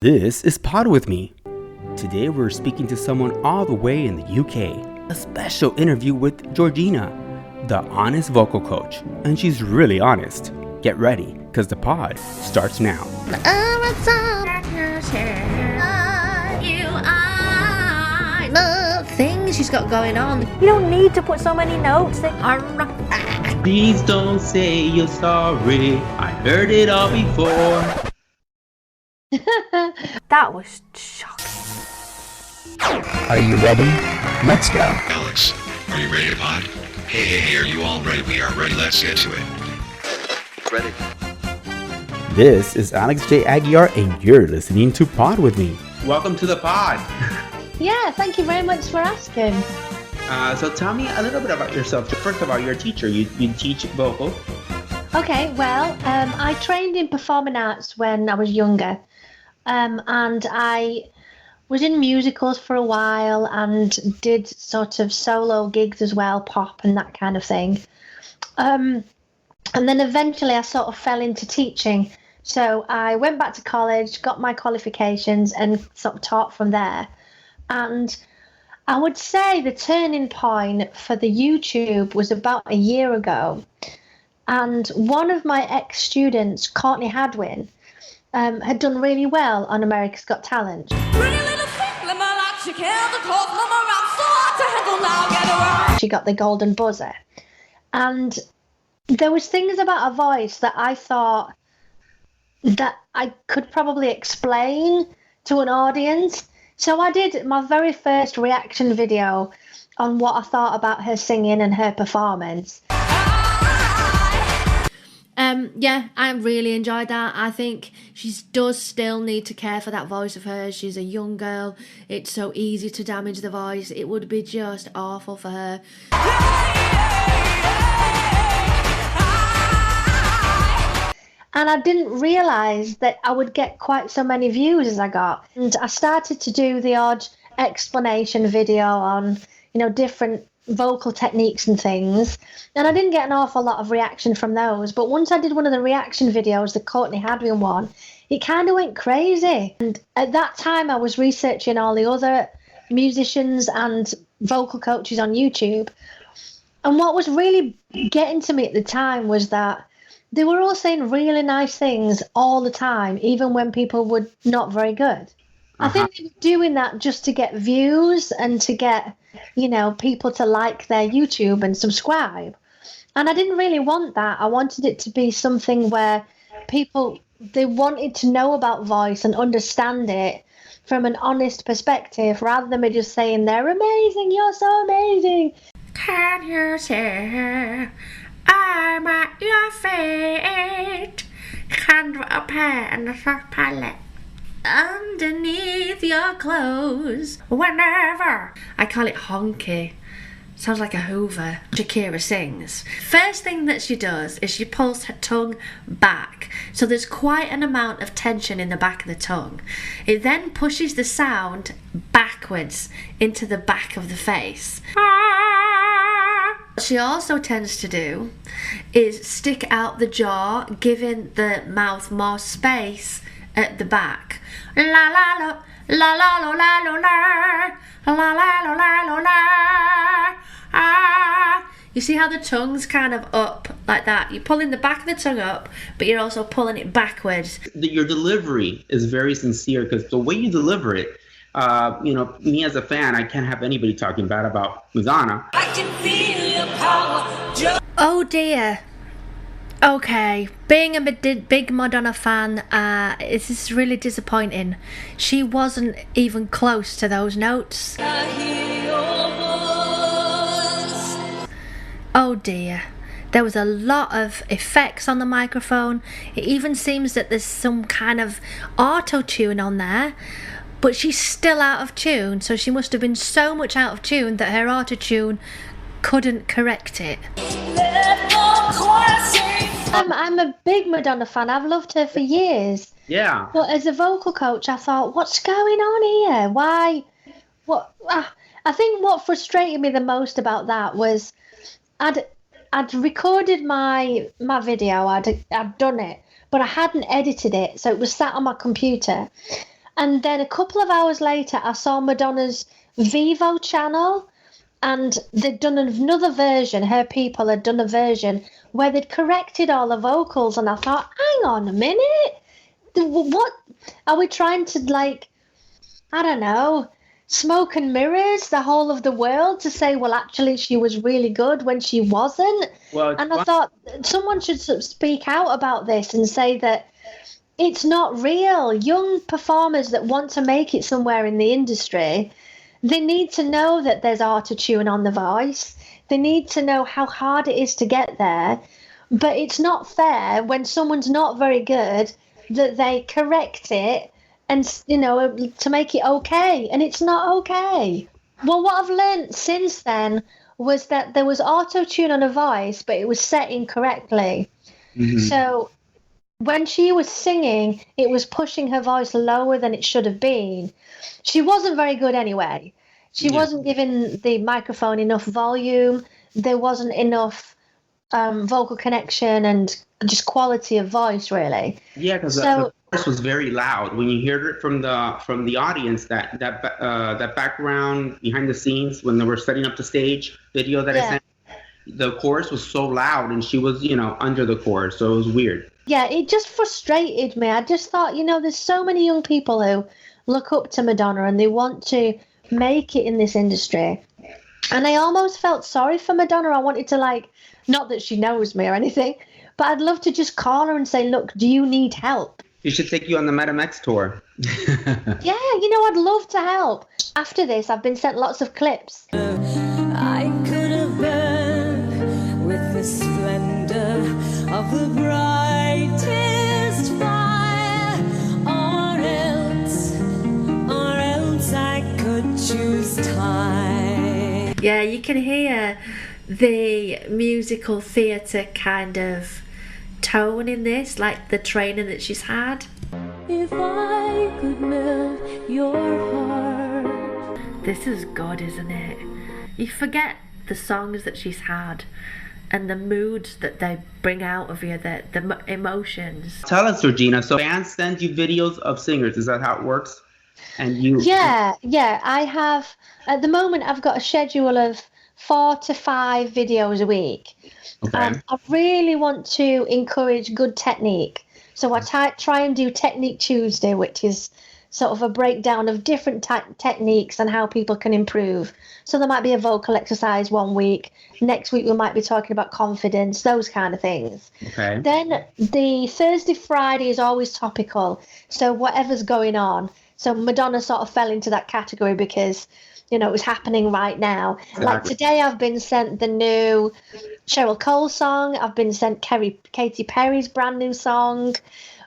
This is Pod With Me. Today we're speaking to someone all the way in the UK. A special interview with Georgina, the honest vocal coach. And she's really honest. Get ready, because the pod starts now. Things she's got going on. You don't need to put so many notes in. Please don't say you're sorry. I heard it all before. That was shocking. Are you ready? Let's go. Alex, are you ready to pod? Hey, are you all ready? We are ready. Let's get to it. Ready. This is Alex J. Aguiar, and you're listening to Pod With Me. Welcome to the pod. Yeah, thank you very much for asking. So tell me a little bit about yourself. First of all, you're a teacher. You teach vocal. Okay, well, I trained in performing arts when I was younger. And I was in musicals for a while and did sort of solo gigs as well, pop and that kind of thing. And then eventually I sort of fell into teaching. So I went back to college, got my qualifications and sort of taught from there. And I would say the turning point for the YouTube was about a year ago. And one of my ex-students, Courtney Hadwin, had done really well on America's Got Talent. She got the golden buzzer. And there was things about her voice that I thought that I could probably explain to an audience. So I did my very first reaction video on what I thought about her singing and her performance. Yeah, I really enjoyed that. I think she does still need to care for that voice of hers. She's a young girl. It's so easy to damage the voice. It would be just awful for her. And I didn't realise that I would get quite so many views as I got. And I started to do the odd explanation video on, different vocal techniques and things. And I didn't get an awful lot of reaction from those. But once I did one of the reaction videos, the Courtney Hadwin one, it kind of went crazy. And at that time, I was researching all the other musicians and vocal coaches on YouTube. And what was really getting to me at the time was that they were all saying really nice things all the time, even when people were not very good. I think they were doing that just to get views and to get, people to like their YouTube and subscribe. And I didn't really want that. I wanted it to be something where people, they wanted to know about voice and understand it from an honest perspective, rather than me just saying, they're amazing, you're so amazing. Can you say I'm at your feet? Can't appear in the soft palette underneath your clothes whenever. I call it honky. Sounds like a Hoover. Shakira sings. First thing that she does is she pulls her tongue back. So there's quite an amount of tension in the back of the tongue. It then pushes the sound backwards into the back of the face. What she also tends to do is stick out the jaw, giving the mouth more space at the back. La la la la la la la la la la la la la. You see how the tongue's kind of up like that? You're pulling the back of the tongue up, but you're also pulling it backwards. Your delivery is very sincere because the way you deliver it, me as a fan, I can't have anybody talking bad about Madonna. I can feel your power. Oh dear. Okay, being a big Madonna fan, this is really disappointing. She wasn't even close to those notes. Oh dear. There was a lot of effects on the microphone. It even seems that there's some kind of auto-tune on there. But she's still out of tune, so she must have been so much out of tune that her auto-tune couldn't correct it. I'm a big Madonna fan. I've loved her for years. Yeah. But as a vocal coach, I thought, what's going on here? Why? What? I think what frustrated me the most about that was I'd recorded my video. I'd done it, but I hadn't edited it, so it was sat on my computer. And then a couple of hours later, I saw Madonna's Vivo channel, and they'd done another version. Her people had done a version where they'd corrected all the vocals, and I thought, hang on a minute, what are we trying to, like, I don't know, smoke and mirrors the whole of the world to say, well, actually she was really good when she wasn't? Well, and I thought someone should sort of speak out about this and say that it's not real. Young performers that want to make it somewhere in the industry, they need to know that there's auto-tune on the voice. They need to know how hard it is to get there. But it's not fair when someone's not very good that they correct it and, you know, to make it okay. And it's not okay. Well, what I've learned since then was that there was auto-tune on a voice, but it was set incorrectly. Mm-hmm. So when she was singing, it was pushing her voice lower than it should have been. She wasn't very good anyway. She wasn't giving the microphone enough volume. There wasn't enough vocal connection and just quality of voice, really. Yeah, because the chorus was very loud. When you heard it from the audience, that background behind the scenes when they were setting up the stage video that I sent, the chorus was so loud, and she was, you know, under the chorus, so it was weird. Yeah, it just frustrated me. I just thought, you know, there's so many young people who look up to Madonna and they want to make it in this industry. And I almost felt sorry for Madonna. I wanted to, like, not that she knows me or anything, but I'd love to just call her and say, look, do you need help? She should take you on the Madam X tour. Yeah, you know, I'd love to help. After this, I've been sent lots of clips. I could have been with the splendor of the brightest fire, or else I could choose time. Yeah, you can hear the musical theatre kind of tone in this, like the training that she's had. If I could melt your heart. This is good, isn't it? You forget the songs that she's had and the moods that they bring out of you, the emotions. Tell us, Georgina, so fans send you videos of singers, is that how it works? And you... Yeah, I have, at the moment, I've got a schedule of 4 to 5 videos a week. Okay. I really want to encourage good technique. So I try and do Technique Tuesday, which is sort of a breakdown of different techniques and how people can improve. So there might be a vocal exercise one week. Next week we might be talking about confidence, those kind of things. Okay. Then the Thursday, Friday is always topical. So whatever's going on. So Madonna sort of fell into that category because, you know, it was happening right now. Exactly. Like today I've been sent the new Cheryl Cole song. I've been sent Katy Perry's brand new song.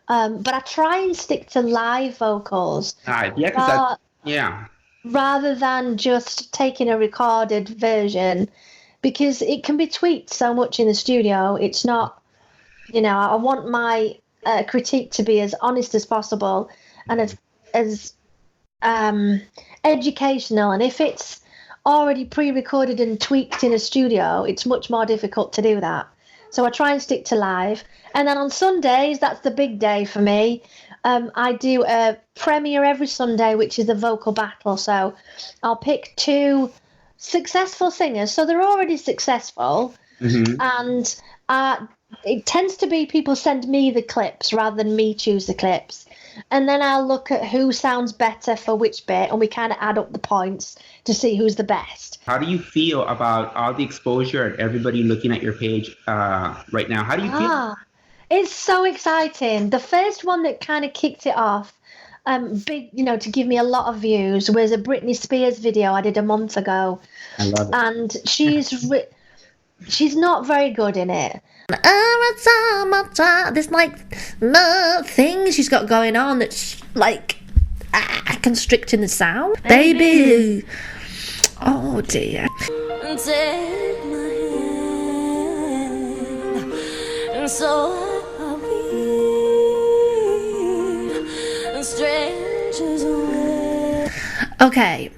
But I try and stick to live vocals. Rather than just taking a recorded version, because it can be tweaked so much in the studio. It's not, you know, I want my critique to be as honest as possible and as educational. And if it's already pre-recorded and tweaked in a studio, it's much more difficult to do that. So I try and stick to live. And then on Sundays, that's the big day for me. I do a premiere every Sunday, which is a vocal battle. So I'll pick 2 successful singers. So they're already successful. Mm-hmm. And it tends to be people send me the clips rather than me choose the clips. And then I'll look at who sounds better for which bit, and we kind of add up the points to see who's the best. How do you feel about all the exposure and everybody looking at your page right now? How do you feel? It's so exciting. The first one that kind of kicked it off, big, you know, to give me a lot of views, was a Britney Spears video I did a month ago. I love it. And she's not very good in it. There's like no thing she's got going on that's like constricting the sound. Baby. Oh dear. Take my hand, and so are we, strangers away. Okay.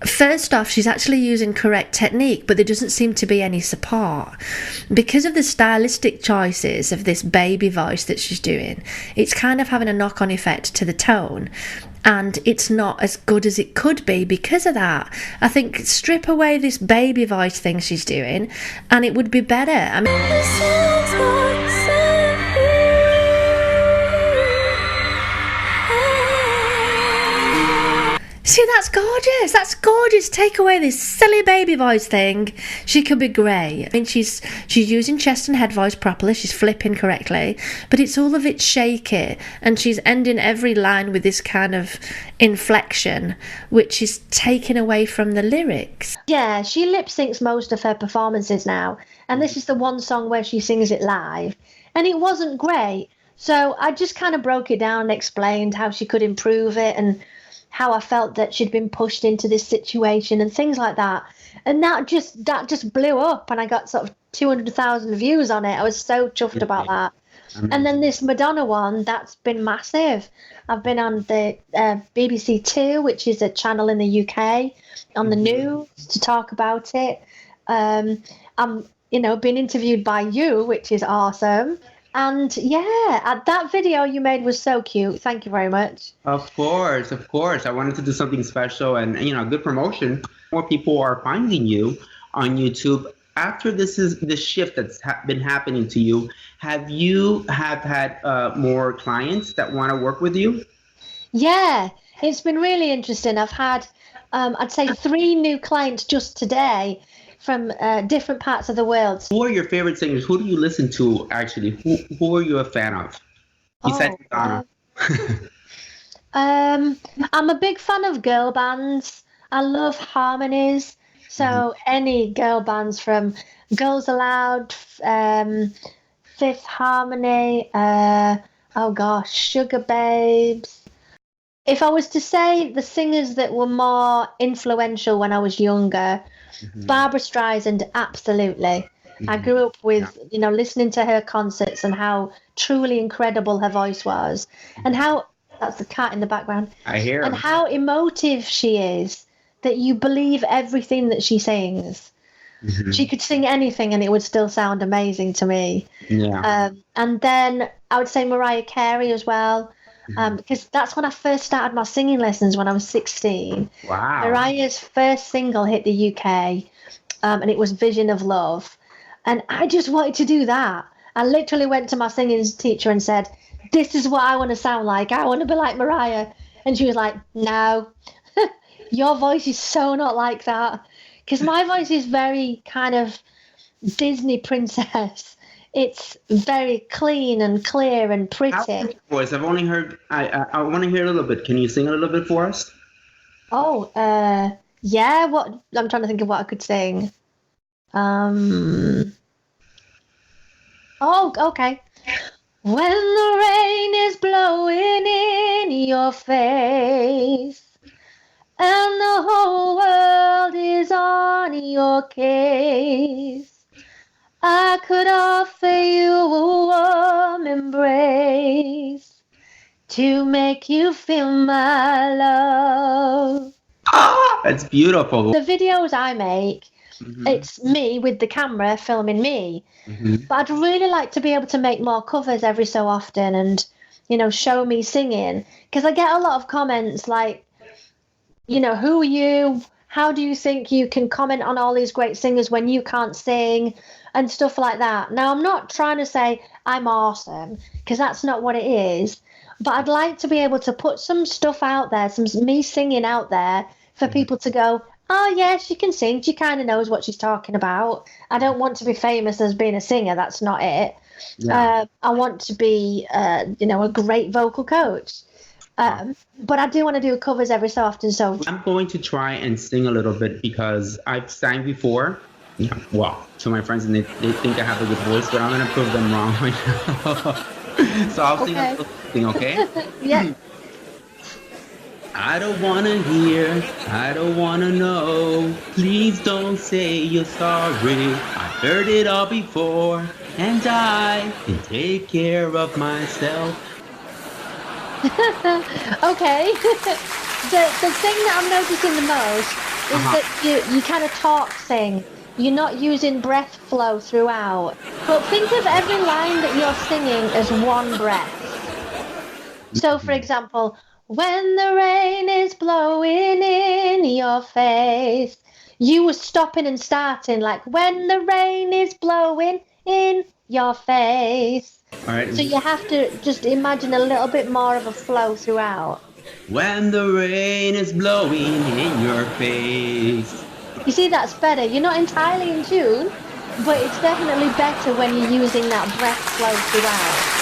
First off, she's actually using correct technique, but there doesn't seem to be any support. Because of the stylistic choices of this baby voice that she's doing, it's kind of having a knock-on effect to the tone, and it's not as good as it could be because of that. I think strip away this baby voice thing she's doing, and it would be better. I mean, see, that's gorgeous. That's gorgeous. Take away this silly baby voice thing. She could be great. I mean, she's using chest and head voice properly. She's flipping correctly, but it's all of it shaky, and she's ending every line with this kind of inflection, which is taken away from the lyrics. Yeah, she lip syncs most of her performances now, and this is the one song where she sings it live, and it wasn't great. So I just kind of broke it down and explained how she could improve it, and how I felt that she'd been pushed into this situation and things like that. And that just blew up, and I got sort of 200,000 views on it. I was so chuffed about that. And then this Madonna one, that's been massive. I've been on the BBC Two, which is a channel in the UK, on the news to talk about it. I'm, being interviewed by you, which is awesome. And yeah, that video you made was so cute. Thank you very much. Of course. I wanted to do something special and, good promotion. More people are finding you on YouTube. After this shift that's been happening to you, have had more clients that want to work with you? Yeah, it's been really interesting. I've had, I'd say 3 new clients just today from different parts of the world. Who are your favorite singers? Who do you listen to, actually? Who are you a fan of? Besides Madonna. I'm a big fan of girl bands. I love harmonies. So any girl bands from Girls Aloud, Fifth Harmony, Sugar Babes. If I was to say the singers that were more influential when I was younger, Barbra Streisand, absolutely. I grew up with, listening to her concerts and how truly incredible her voice was, and how, that's the cat in the background, I hear and him. how emotive she is, that you believe everything that she sings. She could sing anything and it would still sound amazing to me. Yeah. And then I would say Mariah Carey as well. Because that's when I first started my singing lessons when I was 16. Wow. Mariah's first single hit the UK, and it was Vision of Love. And I just wanted to do that. I literally went to my singing teacher and said, this is what I want to sound like. I want to be like Mariah. And she was like, no, your voice is so not like that. Because my voice is very kind of Disney princess. It's very clean and clear and pretty. How's your voice? I've only heard. I want to hear a little bit. Can you sing a little bit for us? Oh, yeah. What? I'm trying to think of what I could sing. Oh, okay. When the rain is blowing in your face, and the whole world is on your case, I could offer you a warm embrace to make you feel my love. That's beautiful. The videos I make, it's me with the camera filming me. But I'd really like to be able to make more covers every so often and, show me singing. Because I get a lot of comments like, who are you? How do you think you can comment on all these great singers when you can't sing? And stuff like that. Now, I'm not trying to say I'm awesome, because that's not what it is. But I'd like to be able to put some stuff out there, some me singing out there for people to go, oh, yeah, she can sing. She kind of knows what she's talking about. I don't want to be famous as being a singer. That's not it. Yeah. I want to be, a great vocal coach. But I do want to do covers every so often. So I'm going to try and sing a little bit because I've sang before. Yeah, well, to my friends, and they think I have a good voice, but I'm going to prove them wrong right now. So I'll sing a little thing, okay? Yeah. I don't want to hear, I don't want to know. Please don't say you're sorry. I heard it all before, and I can take care of myself. Okay. The thing that I'm noticing the most is that you kind of talk sing. You're not using breath flow throughout. But think of every line that you're singing as one breath. So, for example, when the rain is blowing in your face, you were stopping and starting like, when the rain is blowing in your face. All right. So you have to just imagine a little bit more of a flow throughout. When the rain is blowing in your face. You see, that's better. You're not entirely in tune, but it's definitely better when you're using that breath flow throughout.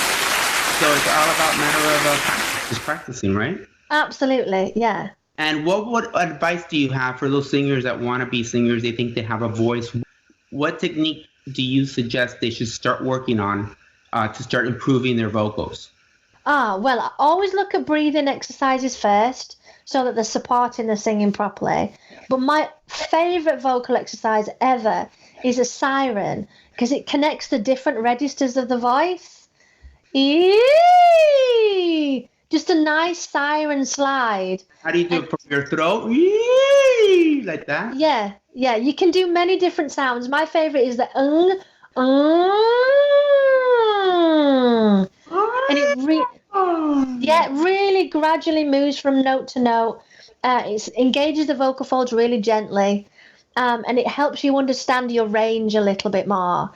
So it's all about matter of practice, just practicing, right? Absolutely, yeah. And what advice do you have for those singers that want to be singers? They think they have a voice. What technique do you suggest they should start working on to start improving their vocals? Well, I always look at breathing exercises first so that they're supporting the singing properly. But my favourite vocal exercise ever is a siren because it connects the different registers of the voice. Eee! Just a nice siren slide. How do you do it from your throat? Eee! Like that? Yeah. You can do many different sounds. My favourite is the and it really gradually moves from note to note. It engages the vocal folds really gently, and it helps you understand your range a little bit more.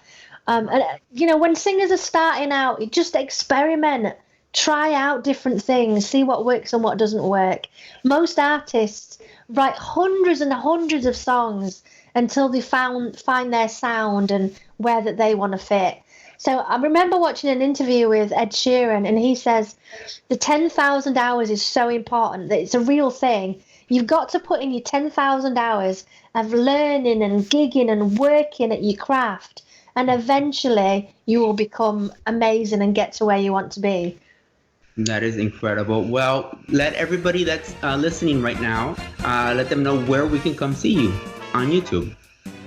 And when singers are starting out, just experiment, try out different things, see what works and what doesn't work. Most artists write hundreds and hundreds of songs until they find their sound and where that they want to fit. So I remember watching an interview with Ed Sheeran, and he says the 10,000 hours is so important, that it's a real thing. You've got to put in your 10,000 hours of learning and gigging and working at your craft, and eventually you will become amazing and get to where you want to be. That is incredible. Well, let everybody that's listening right now, let them know where we can come see you on YouTube.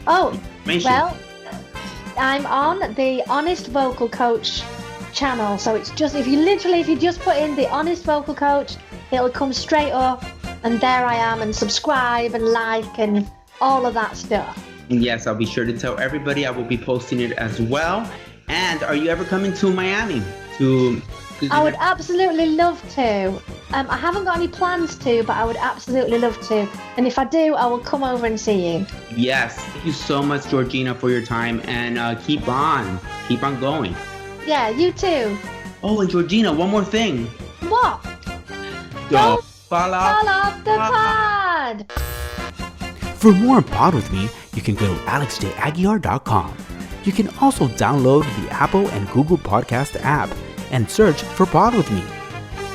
Oh, well, I'm on the Honest Vocal Coach channel. So it's just, if you just put in the Honest Vocal Coach, it'll come straight up, and there I am, and subscribe and like and all of that stuff. Yes, I'll be sure to tell everybody. I will be posting it as well. And are you ever coming to Miami? I would absolutely love to. I haven't got any plans to, but I would absolutely love to. And if I do, I will come over and see you. Yes. Thank you so much, Georgina, for your time. And keep on going. Yeah, you too. Oh, and Georgina, one more thing. What? Don't fall off the pod. For more on Pod With Me, you can go to alexjaguiar.com. You can also download the Apple and Google Podcast app and search for Pod With Me.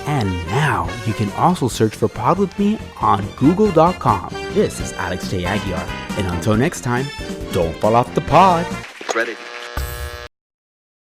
And now you can also search for Pod With Me on google.com. This is Alex J. Aguiar. And until next time, don't fall off the pod. Ready.